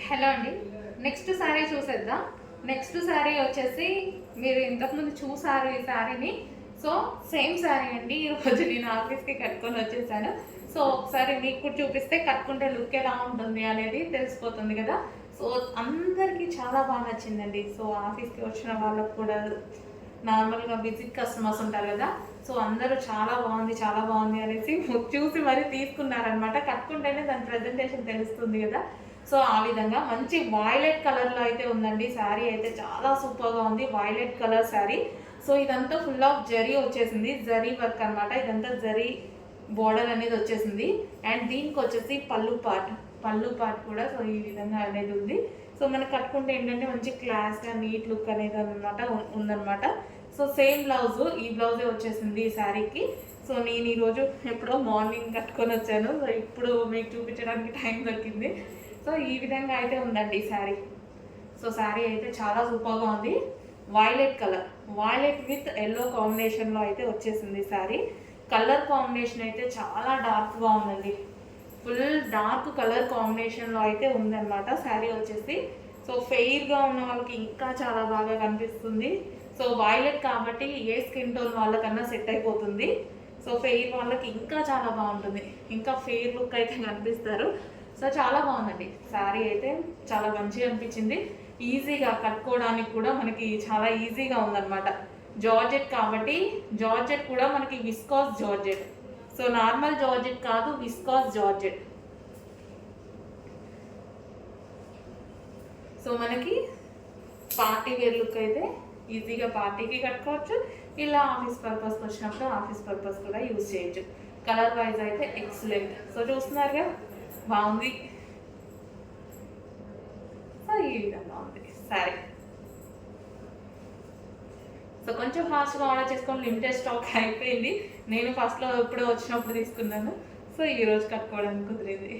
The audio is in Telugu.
హలో అండి. నెక్స్ట్ శారీ చూసేద్దాం. నెక్స్ట్ శారీ వచ్చేసి మీరు ఇంతకుముందు చూసారు ఈ శారీని. సో సేమ్ శారీ అండి. ఈరోజు నేను ఆఫీస్కి కట్టుకొని వచ్చేసాను. సో ఒకసారి మీకు కూడా చూపిస్తే కట్టుకుంటే లుక్ ఎలా ఉంటుంది అనేది తెలిసిపోతుంది కదా. సో అందరికీ చాలా బాగా నచ్చిందండి. సో ఆఫీస్కి వచ్చిన వాళ్ళకు కూడా నార్మల్గా విజిట్ కస్టమర్స్ ఉంటారు కదా. సో అందరూ చాలా బాగుంది అనేసి చూసి మరీ తీసుకున్నారనమాట. కట్టుకుంటేనే దాని ప్రజెంటేషన్ తెలుస్తుంది కదా. సో ఆ విధంగా మంచి వాయిలెట్ కలర్లో అయితే ఉందండి. శారీ అయితే చాలా సూపర్గా ఉంది. Violet colour sari. సో ఇదంతా ఫుల్ ఆఫ్ జరీ వచ్చేసింది. జరీ వర్క్ అనమాట. ఇదంతా జరీ బోర్డర్ అనేది వచ్చేసింది. అండ్ దీనికి వచ్చేసి పళ్ళు పార్ట్ కూడా సో ఈ విధంగా అనేది ఉంది. సో మనకు కట్టుకుంటే ఏంటంటే మంచి క్లాస్గా నీట్ లుక్ అనేది అనమాట ఉందన్నమాట. సో సేమ్ బ్లౌజ్, ఈ బ్లౌజే వచ్చేసింది ఈ శారీకి. సో నేను ఈరోజు ఎప్పుడో మార్నింగ్ కట్టుకొని వచ్చాను. సో ఇప్పుడు మీకు చూపించడానికి టైం దొరికింది. సో ఈ విధంగా అయితే ఉందండి ఈ శారీ. సో శారీ అయితే చాలా సూపర్గా ఉంది. Violet colour, violet with yellow కాంబినేషన్లో అయితే వచ్చేసింది శారీ. కలర్ కాంబినేషన్ అయితే చాలా డార్క్గా ఉందండి. ఫుల్ డార్క్ కలర్ కాంబినేషన్లో అయితే ఉందన్నమాట శారీ వచ్చేసి. సో ఫెయిర్గా ఉన్న వాళ్ళకి ఇంకా చాలా బాగా కనిపిస్తుంది. సో వాయిలెట్ కాబట్టి ఏ స్కిన్ టోన్ వాళ్ళకన్నా సెట్ అయిపోతుంది. సో ఫెయిర్ వాళ్ళకి ఇంకా చాలా బాగుంటుంది. ఇంకా ఫెయిర్ లుక్ అయితే కనిపిస్తారు. సో చాలా బాగుందండి శారీ అయితే. చాలా మంచిగా అనిపించింది. ఈజీగా కట్టుకోవడానికి కూడా మనకి చాలా ఈజీగా ఉందన్నమాట. జార్జెట్ కాబట్టి జార్జెట్ కూడా మనకి viscous georgette. So normal georgette కాదు, విస్కాస్ జార్జెట్. సో మనకి పార్టీ వేర్ లుక్ అయితే ఈజీగా పార్టీకి కట్టుకోవచ్చు. ఇలా ఆఫీస్ పర్పస్కి వచ్చినప్పుడు ఆఫీస్ పర్పస్ కూడా యూజ్ చేయొచ్చు. కలర్ వైజ్ అయితే ఎక్సలెంట్. సో చూస్తున్నారుగా, బాగుంది. సో ఈ విధంగా ఉంది సరే. సో కొంచెం ఫాస్ట్గా ఆర్డర్ చేసుకొని లిమిటెడ్ స్టాక్ అయిపోయింది. నేను ఫస్ట్లో ఎప్పుడో వచ్చినప్పుడు తీసుకున్నాను. సో ఈరోజు కట్టుకోవడానికి కుదిరింది.